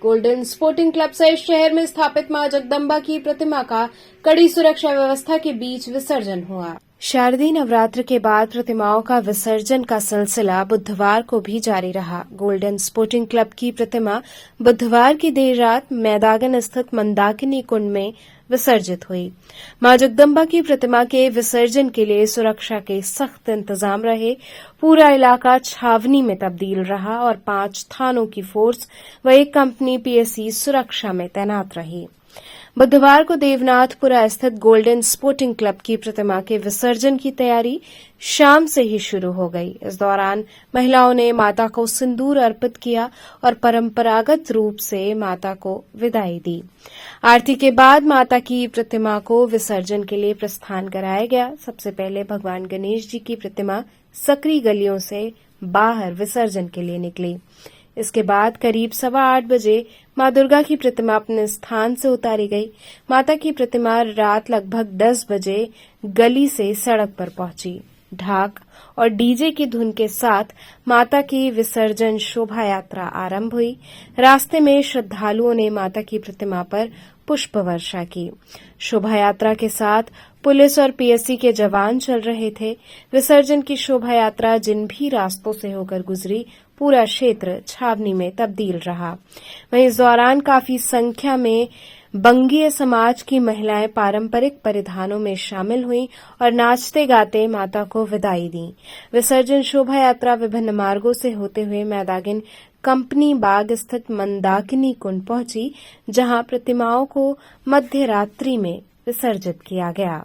Golden sporting club सहित शहर में स्थापित मां जगदम्बा की प्रतिमा का कड़ी सुरक्षा व्यवस्था के बीच विसर्जन हुआ। शारदीय नवरात्र के बाद प्रतिमाओं का विसर्जन का सिलसिला बुधवार को भी जारी रहा। गोल्डन स्पोर्टिंग क्लब की प्रतिमा बुधवार की देर रात मैदागन स्थित मंदाकिनी कुंड में विसर्जित हुई। मां जगदम्बा की प्रतिमा के विसर्जन के लिए सुरक्षा के सख्त इंतजाम रहे। पूरा इलाका छावनी में तब्दील रहा और 5 थानों की फोर्स व एक कंपनी पीएससी सुरक्षा में तैनात रही। बुधवार को देवनाथपुरा स्थित गोल्डन स्पोर्टिंग क्लब की प्रतिमा के विसर्जन की तैयारी शाम से ही शुरू हो गई। इस दौरान महिलाओं ने माता को सिंदूर अर्पित किया और परंपरागत रूप से माता को विदाई दी। आरती के बाद माता की प्रतिमा को विसर्जन के लिए प्रस्थान कराया गया। सबसे पहले भगवान गणेश जी की प्रतिमा सकरी गलियों से बाहर विसर्जन के लिए निकली। इसके बाद करीब 8:15 बजे मां दुर्गा की प्रतिमा अपने स्थान से उतारी गई। माता की प्रतिमा रात लगभग 10 बजे गली से सड़क पर पहुंची। ढाक और डीजे की धुन के साथ माता की विसर्जन शोभा यात्रा आरंभ हुई। रास्ते में श्रद्धालुओं ने माता की प्रतिमा पर पुष्प वर्षा की। शोभा यात्रा के साथ पुलिस और पीएससी के जवान चल रहे थे। विसर्जन की शोभा यात्रा जिन भी रास्तों से होकर गुजरी, पूरा क्षेत्र छावनी में तब्दील रहा। वहीं इस दौरान काफी संख्या में बंगीय समाज की महिलाएं पारंपरिक परिधानों में शामिल हुईं और नाचते गाते माता को विदाई दी। विसर्जन शोभा यात्रा विभिन्न मार्गों से होते हुए मैदागिन कंपनी बाग स्थित मंदाकिनी कुंड पहुंची, जहां प्रतिमाओं को मध्य रात्रि में विसर्जित किया गया।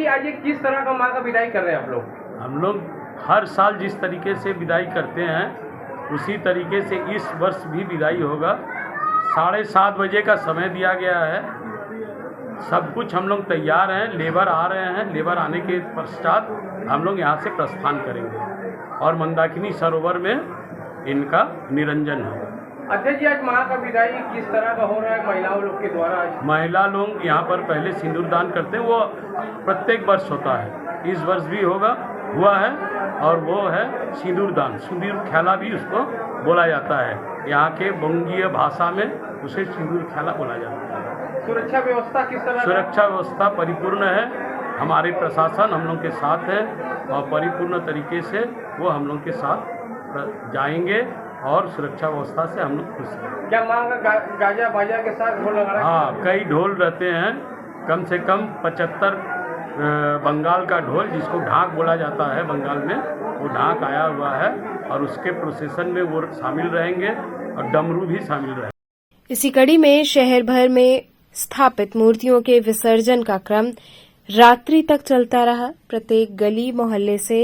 आज एक किस तरह का माँ का विदाई कर रहे हैं आप लोग? हम लोग हर साल जिस तरीके से विदाई करते हैं उसी तरीके से इस वर्ष भी विदाई होगा। 7:30 बजे का समय दिया गया है। सब कुछ हम लोग तैयार हैं। लेबर आ रहे हैं। लेबर आने के पश्चात हम लोग यहाँ से प्रस्थान करेंगे और मंदाकिनी सरोवर में इनका निरंजन है। अध्यक्ष जी, आज माँ का विदाई किस तरह का हो रहा है महिलाओं लोग के द्वारा? महिला लोग यहाँ पर पहले सिंदूर दान करते हैं। वो प्रत्येक वर्ष होता है, इस वर्ष भी हुआ है और वो है सिंदूर दान। सिंदूर खेला भी उसको बोला जाता है। यहाँ के बंगीय भाषा में उसे सिंदूर खेला बोला जाता है। सुरक्षा व्यवस्था किस तरह? सुरक्षा व्यवस्था परिपूर्ण है। हमारे प्रशासन हम लोग के साथ है और परिपूर्ण तरीके से वो हम लोग के साथ जाएंगे और सुरक्षा व्यवस्था से हम लोग खुश हैं। क्या माँ का गाजा बाजा के साथ ढोल लगा? हाँ, कई ढोल रहते हैं। कम से कम 75 बंगाल का ढोल, जिसको ढाक बोला जाता है बंगाल में, वो ढाक आया हुआ है और उसके प्रोसेसन में वो शामिल रहेंगे और डमरू भी शामिल रहेंगे। इसी कड़ी में शहर भर में स्थापित मूर्तियों के विसर्जन का क्रम रात्रि तक चलता रहा। प्रत्येक गली मोहल्ले से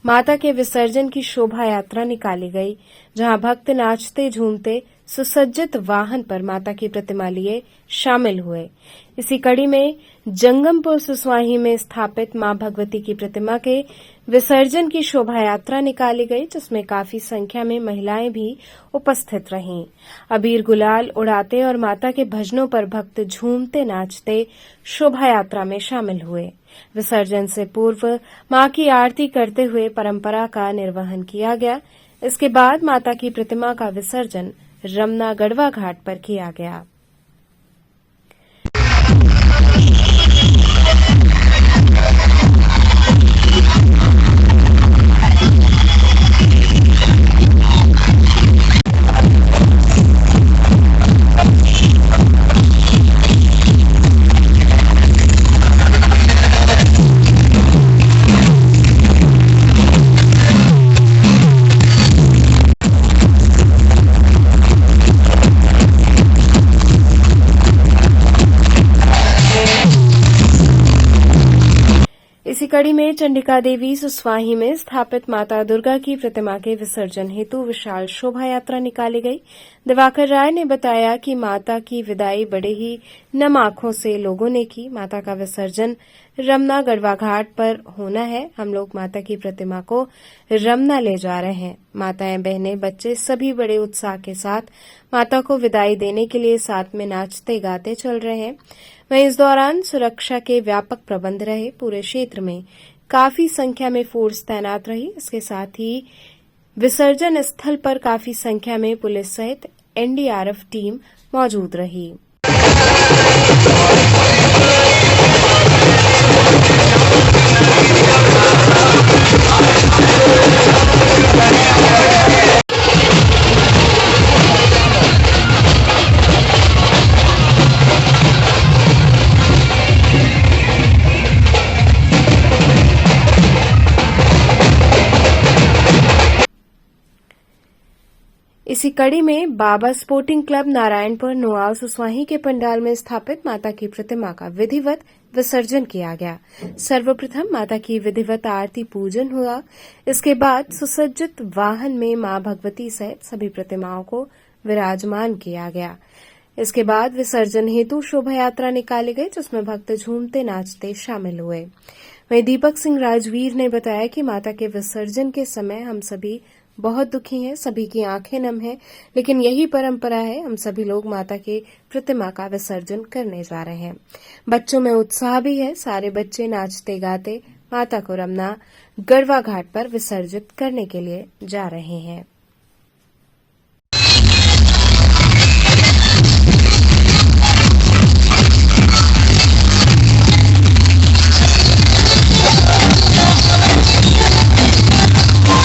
माता के विसर्जन की शोभा यात्रा निकाली गई, जहां भक्त नाचते झूमते सुसज्जित वाहन पर माता की प्रतिमा लिए शामिल हुए। इसी कड़ी में जंगमपुर सुसवाही में स्थापित मां भगवती की प्रतिमा के विसर्जन की शोभा यात्रा निकाली गई, जिसमें काफी संख्या में महिलाएं भी उपस्थित रहीं। अबीर गुलाल उड़ाते और माता के भजनों पर भक्त झूमते नाचते शोभा यात्रा में शामिल हुए। विसर्जन से पूर्व मां की आरती करते हुए परंपरा का निर्वहन किया गया। इसके बाद माता की प्रतिमा का विसर्जन रमना गढ़वा घाट पर किया गया। इसी कड़ी में चंडिका देवी सुसवाही में स्थापित माता दुर्गा की प्रतिमा के विसर्जन हेतु विशाल शोभा यात्रा निकाली गई। दिवाकर राय ने बताया कि माता की विदाई बड़े ही नम आंखों से लोगों ने की। माता का विसर्जन रमना गढ़वा घाट पर होना है। हम लोग माता की प्रतिमा को रमना ले जा रहे हैं। माताएं, बहनें, बच्चे सभी बड़े उत्साह के साथ माता को विदाई देने के लिए साथ में नाचते गाते चल रहे हैं। वहीं इस दौरान सुरक्षा के व्यापक प्रबंध रहे। पूरे क्षेत्र में काफी संख्या में फोर्स तैनात रही। इसके साथ ही विसर्जन स्थल पर काफी संख्या में पुलिस सहित एनडीआरएफ टीम मौजूद रही। इसी कड़ी में बाबा स्पोर्टिंग क्लब नारायणपुर नोआल सुसवाही के पंडाल में स्थापित माता की प्रतिमा का विधिवत विसर्जन किया गया। सर्वप्रथम माता की विधिवत आरती पूजन हुआ। इसके बाद सुसज्जित वाहन में मां भगवती सहित सभी प्रतिमाओं को विराजमान किया गया। इसके बाद विसर्जन हेतु शोभा यात्रा निकाली गई, जिसमें भक्त झूमते नाचते शामिल हुए। वहीं दीपक सिंह राजवीर ने बताया कि माता के विसर्जन के समय हम सभी बहुत दुखी हैं, सभी की आंखें नम हैं, लेकिन यही परंपरा है। हम सभी लोग माता की प्रतिमा का विसर्जन करने जा रहे हैं। बच्चों में उत्साह भी है। सारे बच्चे नाचते गाते माता को रमना गढ़वा घाट पर विसर्जित करने के लिए जा रहे हैं।